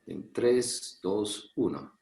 En 3, 2, 1.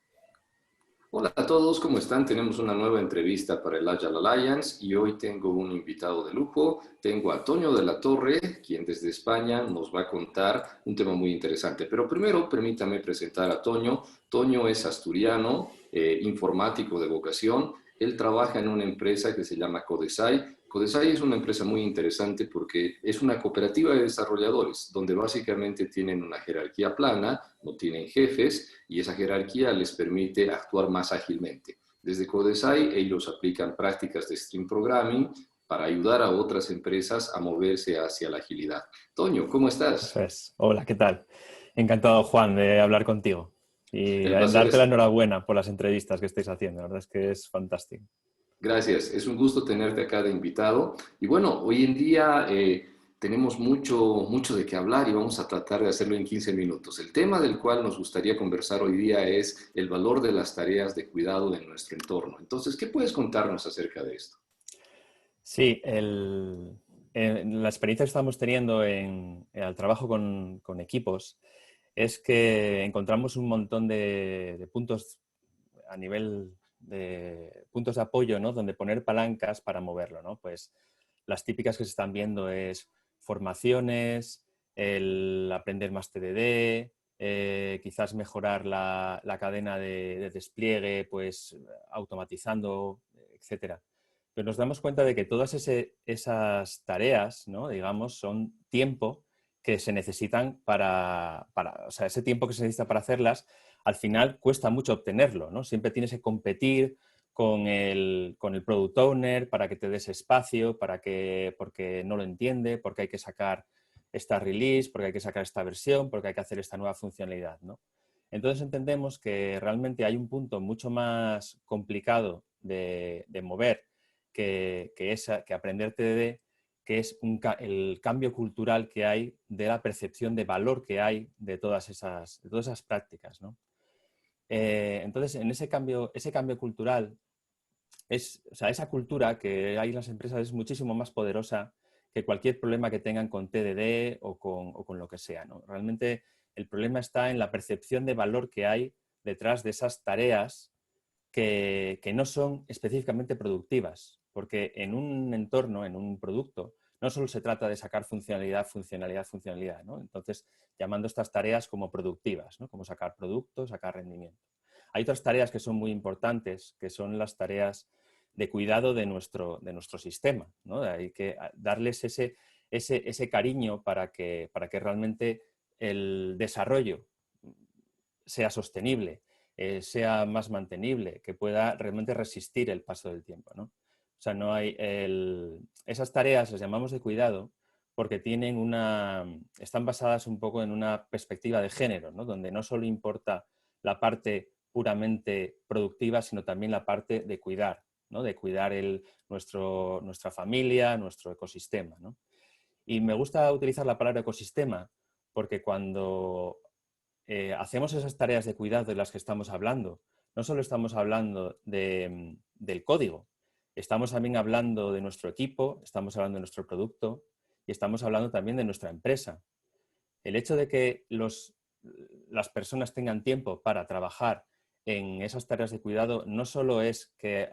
Hola a todos, ¿cómo están? Tenemos una nueva entrevista para el Agile Alliance y hoy tengo un invitado de lujo. Tengo a Toño de la Torre, quien desde España nos va a contar un tema muy interesante. Pero primero, permítame presentar a Toño. Toño es asturiano, informático de vocación. Él trabaja en una empresa que se llama Codesai. Codesai es una empresa muy interesante porque es una cooperativa de desarrolladores, donde básicamente tienen una jerarquía plana, no tienen jefes, y esa jerarquía les permite actuar más ágilmente. Desde Codesai ellos aplican prácticas de Stream Programming para ayudar a otras empresas a moverse hacia la agilidad. Toño, ¿cómo Eso estás? es. Hola, ¿qué tal? Encantado, Juan, de hablar contigo y El placer darte la es. enhorabuena por las entrevistas que estáis haciendo. La verdad es que es fantástico. Gracias, es un gusto tenerte acá de invitado. Y bueno, hoy en día tenemos mucho de qué hablar y vamos a tratar de hacerlo en 15 minutos. El tema del cual nos gustaría conversar hoy día es el valor de las tareas de cuidado en nuestro entorno. Entonces, ¿qué puedes contarnos acerca de esto? Sí, en la experiencia que estamos teniendo al trabajo con equipos es que encontramos un montón de puntos a nivel de puntos de apoyo, ¿no? Donde poner palancas para moverlo, ¿no? Pues las típicas que se están viendo es formaciones, el aprender más TDD, quizás mejorar la cadena de despliegue, pues automatizando, etcétera. Pero nos damos cuenta de que todas esas tareas, ¿no? Digamos, son tiempo que se necesitan o sea, ese tiempo que se necesita para hacerlas, al final cuesta mucho obtenerlo, ¿no? Siempre tienes que competir con el product owner para que te des espacio, porque no lo entiende, porque hay que sacar esta release, porque hay que sacar esta versión, porque hay que hacer esta nueva funcionalidad, ¿no? Entonces entendemos que realmente hay un punto mucho más complicado de mover que aprender TDD, que es el cambio cultural que hay de la percepción de valor que hay de todas esas prácticas, ¿no? Entonces, en ese cambio cultural, o sea, esa cultura que hay en las empresas es muchísimo más poderosa que cualquier problema que tengan con TDD o con lo que sea, ¿no? Realmente el problema está en la percepción de valor que hay detrás de esas tareas que no son específicamente productivas, porque en un entorno, en un producto, no solo se trata de sacar funcionalidad, funcionalidad, funcionalidad, ¿no? Entonces, llamando estas tareas como productivas, ¿no? Como sacar productos, sacar rendimiento. Hay otras tareas que son muy importantes, que son las tareas de cuidado de nuestro sistema, ¿no? Hay que darles ese cariño para que realmente el desarrollo sea sostenible, sea más mantenible, que pueda realmente resistir el paso del tiempo, ¿no? O sea, esas tareas las llamamos de cuidado porque están basadas un poco en una perspectiva de género, ¿no? Donde no solo importa la parte puramente productiva, sino también la parte de cuidar, ¿no? De cuidar nuestra familia, nuestro ecosistema, ¿no? Y me gusta utilizar la palabra ecosistema porque cuando hacemos esas tareas de cuidado de las que estamos hablando, no solo estamos hablando del código, estamos también hablando de nuestro equipo, estamos hablando de nuestro producto y estamos hablando también de nuestra empresa. El hecho de que las personas tengan tiempo para trabajar en esas tareas de cuidado no solo es que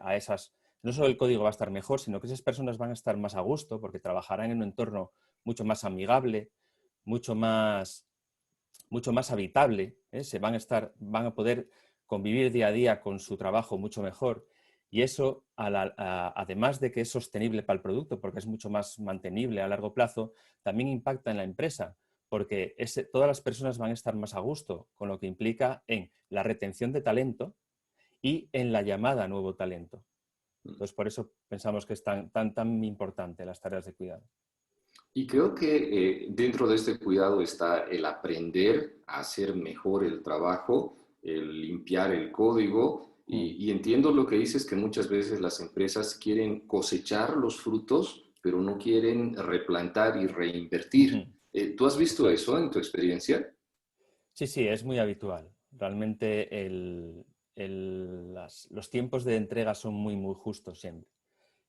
no solo el código va a estar mejor, sino que esas personas van a estar más a gusto porque trabajarán en un entorno mucho más amigable, mucho más mucho más habitable, ¿eh? Van a poder convivir día a día con su trabajo mucho mejor y eso, además de que es sostenible para el producto, porque es mucho más mantenible a largo plazo, también impacta en la empresa, porque todas las personas van a estar más a gusto, con lo que implica en la retención de talento y en la llamada a nuevo talento. Entonces, por eso pensamos que es tan importante las tareas de cuidado. Y creo que dentro de este cuidado está el aprender a hacer mejor el trabajo, el limpiar el código. Mm. Y entiendo lo que dices, que muchas veces las empresas quieren cosechar los frutos, pero no quieren replantar y reinvertir. Ujú. ¿Tú has visto Eso eso es. en tu experiencia? Sí, sí, es muy habitual. Realmente los tiempos de entrega son muy, muy justos siempre.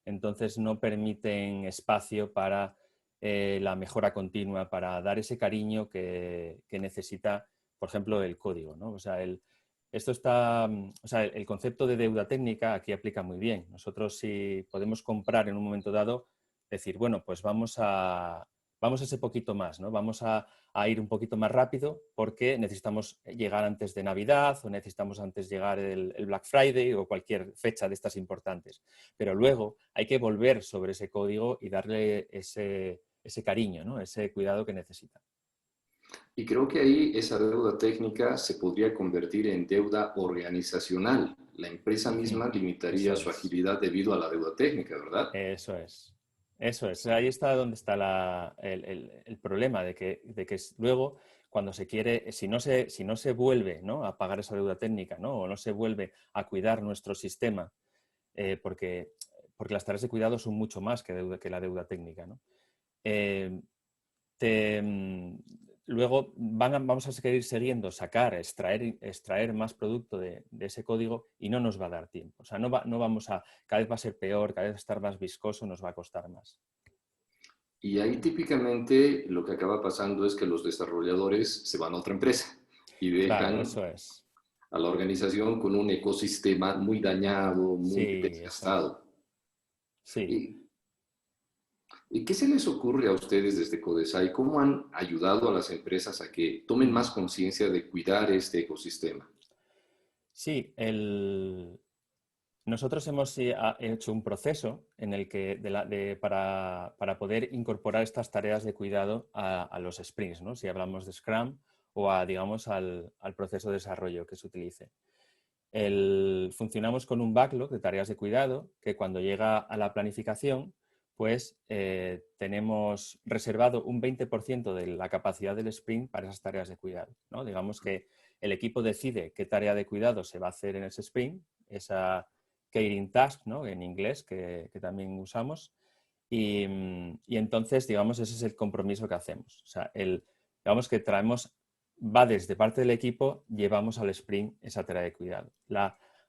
Entonces no permiten espacio para la mejora continua, para dar ese cariño que necesita, por ejemplo, el código, ¿no? O sea, esto está, o sea, el concepto de deuda técnica aquí aplica muy bien. Nosotros, si podemos comprar en un momento dado, decir, bueno, pues vamos a ese poquito más, ¿no? Vamos a ir un poquito más rápido porque necesitamos llegar antes de Navidad o necesitamos antes llegar el Black Friday o cualquier fecha de estas importantes. Pero luego hay que volver sobre ese código y darle ese cariño, ¿no? Ese cuidado que necesita. Y creo que ahí esa deuda técnica se podría convertir en deuda organizacional. La empresa Ujú. misma limitaría Eso su es. agilidad debido a la deuda técnica, ¿verdad? Eso es. Eso es. Ahí está donde está el problema de que luego, cuando se quiere, si no se vuelve, ¿no?, a pagar esa deuda técnica, ¿no?, o no se vuelve a cuidar nuestro sistema, porque las tareas de cuidado son mucho más que la deuda técnica, ¿no? Eh, te, mm, luego vamos a seguir siguiendo, extraer más producto de ese código y no nos va a dar tiempo. O sea, no vamos a, cada vez va a ser peor, cada vez va a estar más viscoso, nos va a costar más. Y ahí típicamente lo que acaba pasando es que los desarrolladores se van a otra empresa y Claro, dejan eso es. a la organización con un ecosistema muy dañado, muy Sí, exacto. desgastado. Sí. ¿Y, y qué se les ocurre a ustedes desde Codesai? ¿Cómo han ayudado a las empresas a que tomen Mm. más conciencia de cuidar este ecosistema? Sí, nosotros hemos hecho un proceso en el que para poder incorporar estas tareas de cuidado a los sprints, ¿no? Si hablamos de Scrum o digamos, al proceso de desarrollo que se utilice. Funcionamos con un backlog de tareas de cuidado que cuando llega a la planificación, pues tenemos reservado un 20% de la capacidad del sprint para esas tareas de cuidado, ¿no? Digamos que el equipo decide qué tarea de cuidado se va a hacer en ese sprint, esa caring task, ¿no?, en inglés, que también usamos, y entonces, digamos, ese es el compromiso que hacemos. O sea, digamos que va desde parte del equipo, llevamos al sprint esa tarea de cuidado.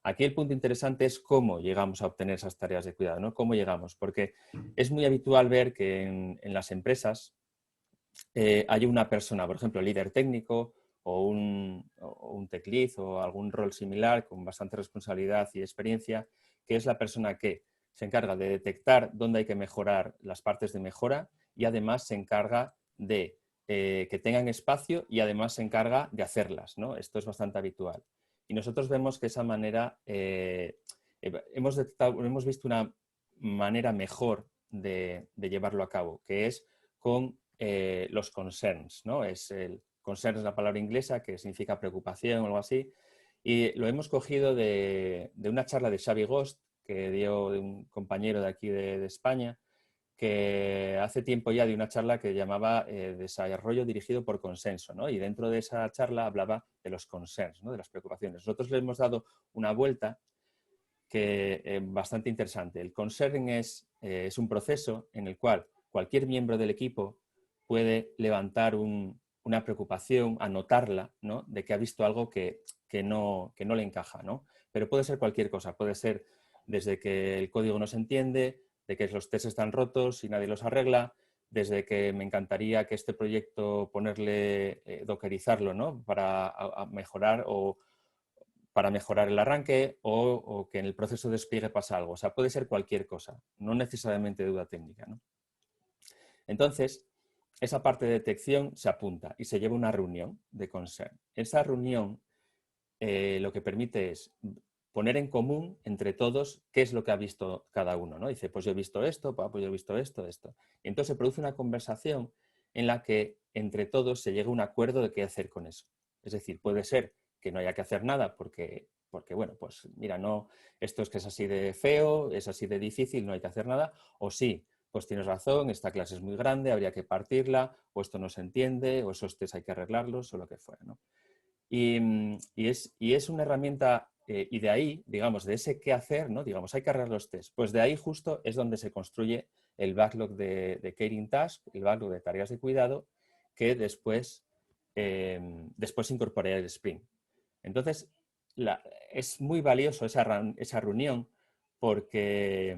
Aquí el punto interesante es cómo llegamos a obtener esas tareas de cuidado, ¿no? ¿Cómo llegamos? Porque es muy habitual ver que en las empresas hay una persona, por ejemplo, líder técnico o un tech lead o algún rol similar con bastante responsabilidad y experiencia, que es la persona que se encarga de detectar dónde hay que mejorar las partes de mejora y además se encarga de que tengan espacio y además se encarga de hacerlas, ¿no? Esto es bastante habitual. Y nosotros vemos que esa manera, hemos visto una manera mejor de llevarlo a cabo, que es con los concerns, ¿no? Concern es la palabra inglesa que significa preocupación o algo así, y lo hemos cogido de una charla de Xavi Ghost que dio de un compañero de aquí de España, que hace tiempo ya dio una charla que llamaba Desarrollo dirigido por consenso, ¿no? Y dentro de esa charla hablaba de los concerns, ¿no?, de las preocupaciones. Nosotros le hemos dado una vuelta que bastante interesante. El concern es un proceso en el cual cualquier miembro del equipo puede levantar una preocupación, anotarla, ¿no?, de que ha visto algo que no le encaja, ¿no? Pero puede ser cualquier cosa, puede ser desde que el código no se entiende, de que los tests están rotos y nadie los arregla, desde que me encantaría que este proyecto ponerle, dockerizarlo, ¿no?, para mejorar o para mejorar el arranque o que en el proceso de despliegue pasa algo. O sea, puede ser cualquier cosa, no necesariamente deuda técnica, ¿no? Entonces, esa parte de detección se apunta y se lleva una reunión de concern. Esa reunión lo que permite es poner en común entre todos qué es lo que ha visto cada uno, ¿no? Dice, pues yo he visto esto, pues yo he visto esto, esto. Y entonces se produce una conversación en la que entre todos se llega a un acuerdo de qué hacer con eso. Es decir, puede ser que no haya que hacer nada porque bueno, pues mira, no, esto es que es así de feo, es así de difícil, no hay que hacer nada, o sí, pues tienes razón, esta clase es muy grande, habría que partirla, o esto no se entiende, o esos test hay que arreglarlos, o lo que fuera, ¿no? Y es una herramienta, y de ahí, digamos, de ese qué hacer, ¿no? Digamos, hay que arreglar los test. Pues de ahí justo es donde se construye el backlog de Caring Task, el backlog de tareas de cuidado, que después incorporará el sprint. Entonces, es muy valioso esa reunión porque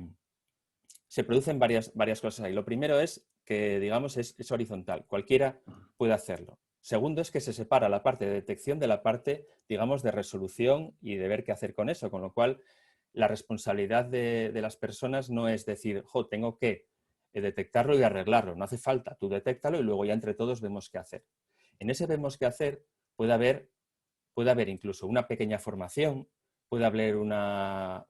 se producen varias cosas ahí. Lo primero es que, digamos, es horizontal. Cualquiera puede hacerlo. O segundo es que se separa la parte de detección de la parte, digamos, de resolución y de ver qué hacer con eso, con lo cual la responsabilidad de las personas no es decir, jo, tengo que detectarlo y arreglarlo, no hace falta, tú detéctalo y luego ya entre todos vemos qué hacer. En ese vemos qué hacer puede haber incluso una pequeña formación, puede haber una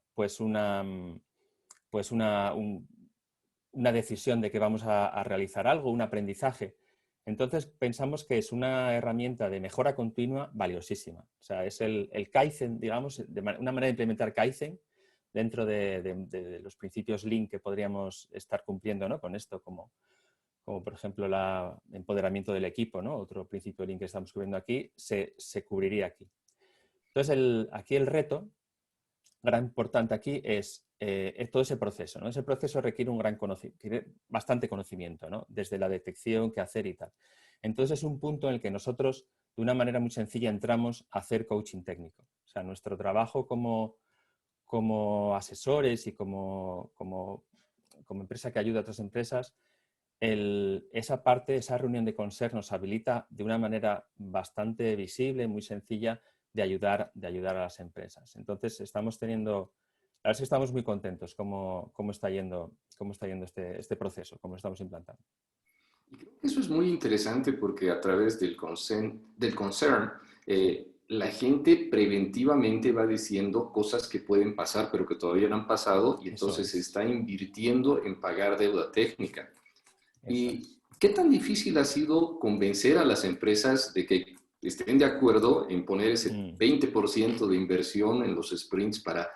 decisión de que vamos a realizar algo, un aprendizaje. Entonces pensamos que es una herramienta de mejora continua valiosísima. O sea, es el Kaizen, digamos, una manera de implementar Kaizen dentro de los principios Lean que podríamos estar cumpliendo, ¿no? Con esto, como por ejemplo el empoderamiento del equipo, ¿no? Otro principio Lean que estamos cubriendo aquí, se cubriría aquí. Entonces, aquí el reto gran importante aquí es todo ese proceso, ¿no? Ese proceso requiere bastante conocimiento, ¿no? Desde la detección, qué hacer y tal. Entonces es un punto en el que nosotros, de una manera muy sencilla, entramos a hacer coaching técnico. O sea, nuestro trabajo como asesores y como empresa que ayuda a otras empresas, esa reunión de consejo nos habilita de una manera bastante visible, muy sencilla, de ayudar a las empresas. Entonces, la verdad es que estamos muy contentos cómo está yendo este proceso, cómo lo estamos implantando. Y creo que eso es muy interesante porque a través del concern, la gente preventivamente va diciendo cosas que pueden pasar pero que todavía no han pasado y Eso entonces se es. está invirtiendo en pagar deuda técnica. Eso ¿Y es. qué tan difícil ha sido convencer a las empresas de que estén de acuerdo en poner ese Mm. 20% de inversión en los sprints para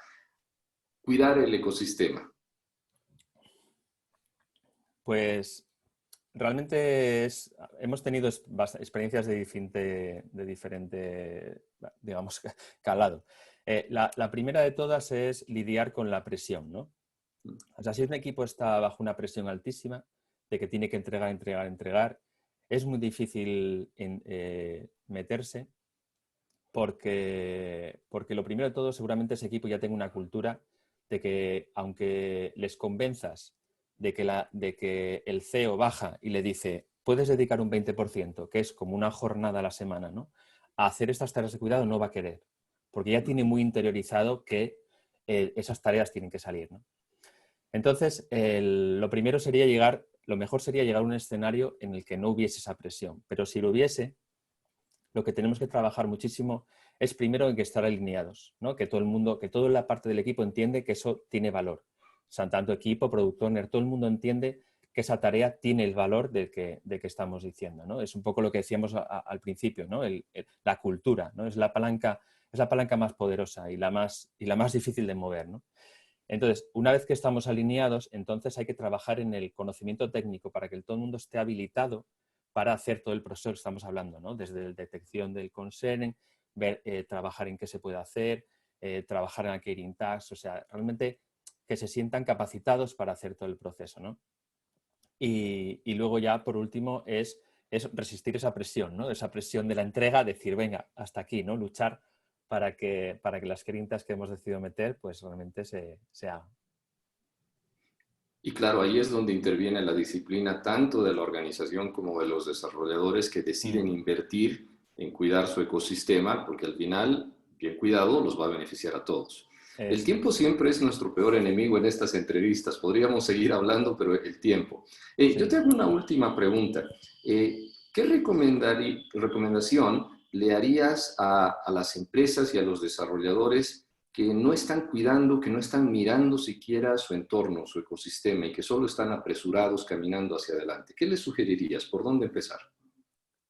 cuidar el ecosistema? Pues realmente hemos tenido experiencias de diferente, digamos, calado. La primera de todas es lidiar con la presión, ¿no? O sea, si un equipo está bajo una presión altísima de que tiene que entregar, es muy difícil meterse porque lo primero de todo seguramente ese equipo ya tenga una cultura de que aunque les convenzas de que el CEO baja y le dice puedes dedicar un 20%, que es como una jornada a la semana, ¿no? A hacer estas tareas de cuidado, no va a querer, porque ya tiene muy interiorizado que esas tareas tienen que salir, ¿no? Entonces, lo mejor sería llegar a un escenario en el que no hubiese esa presión, pero si lo hubiese, lo que tenemos que trabajar muchísimo es primero en que estar alineados, ¿no? Que todo el mundo, que toda la parte del equipo entiende que eso tiene valor. O sea, tanto equipo, productor, owner, todo el mundo entiende que esa tarea tiene el valor de que estamos diciendo, ¿no? Es un poco lo que decíamos al principio, ¿no? La cultura, ¿no? Es la palanca más poderosa y la más difícil de mover, ¿no? Entonces, una vez que estamos alineados, entonces hay que trabajar en el conocimiento técnico para que todo el mundo esté habilitado para hacer todo el proceso que estamos hablando, ¿no? Desde la detección del concern, trabajar en qué se puede hacer, trabajar en la Caring Task, o sea, realmente que se sientan capacitados para hacer todo el proceso, ¿no? Y luego ya, por último, es resistir esa presión, ¿no? Esa presión de la entrega, decir, venga, hasta aquí, ¿no? Luchar para que las Caring Tasks que hemos decidido meter, pues realmente se hagan. Y claro, ahí es donde interviene la disciplina tanto de la organización como de los desarrolladores que deciden Mm. invertir en cuidar su ecosistema, porque al final, bien cuidado, los va a beneficiar a todos. El Eso tiempo es. siempre es nuestro peor enemigo en estas entrevistas. Podríamos seguir hablando, pero el tiempo. Yo te Sí. hago una última pregunta. ¿Qué recomendación le harías a las empresas y a los desarrolladores que no están cuidando, que no están mirando siquiera su entorno, su ecosistema y que solo están apresurados caminando hacia adelante? ¿Qué les sugerirías? ¿Por dónde empezar?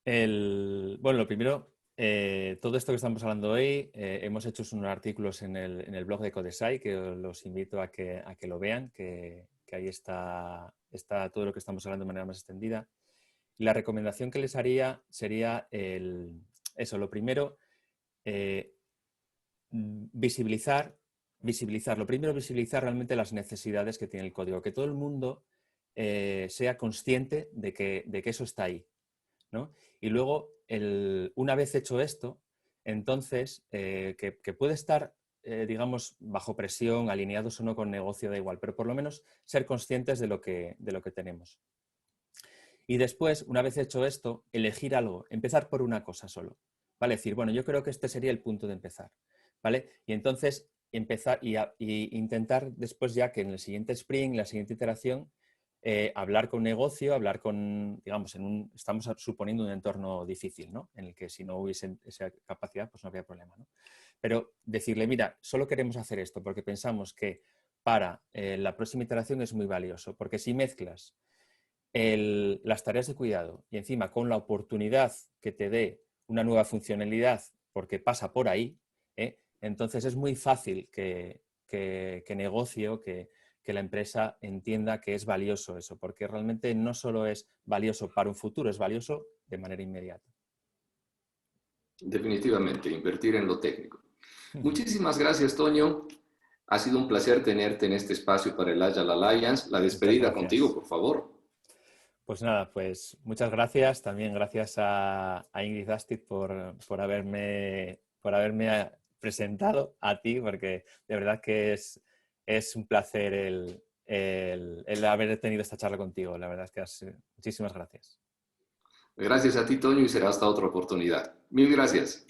Bueno, lo primero, todo esto que estamos hablando hoy, hemos hecho unos artículos en el blog de Codesai que los invito a que lo vean, que ahí está todo lo que estamos hablando de manera más extendida. Y la recomendación que les haría sería eso, lo primero, visibilizar, lo primero, visibilizar realmente las necesidades que tiene el código, que todo el mundo sea consciente de que eso está ahí, ¿no? Y luego, una vez hecho esto, entonces, que puede estar, digamos, bajo presión, alineados o no con negocio, da igual, pero por lo menos ser conscientes de lo que tenemos. Y después, una vez hecho esto, elegir algo, empezar por una cosa solo, ¿vale? Decir, bueno, yo creo que este sería el punto de empezar, ¿vale? Y entonces empezar y intentar después ya que en el siguiente sprint, la siguiente iteración, hablar con negocio, hablar con, digamos, estamos suponiendo un entorno difícil, ¿no? En el que si no hubiese esa capacidad, pues no habría problema, ¿no? Pero decirle, mira, solo queremos hacer esto porque pensamos que para la próxima iteración es muy valioso, porque si mezclas las tareas de cuidado y encima con la oportunidad que te dé una nueva funcionalidad porque pasa por ahí, entonces es muy fácil que negocio, que la empresa entienda que es valioso eso, porque realmente no solo es valioso para un futuro, es valioso de manera inmediata. Definitivamente, invertir en lo técnico. Muchísimas gracias, Toño. Ha sido un placer tenerte en este espacio para el Agile Alliance. La Muchas despedida contigo, gracias. por favor. Pues nada, pues muchas gracias. También gracias a Ingrid Astid por haberme presentado a ti, porque de verdad que es un placer el haber tenido esta charla contigo. La verdad es que muchísimas gracias. Gracias a ti, Toño, y será hasta otra oportunidad. Mil gracias.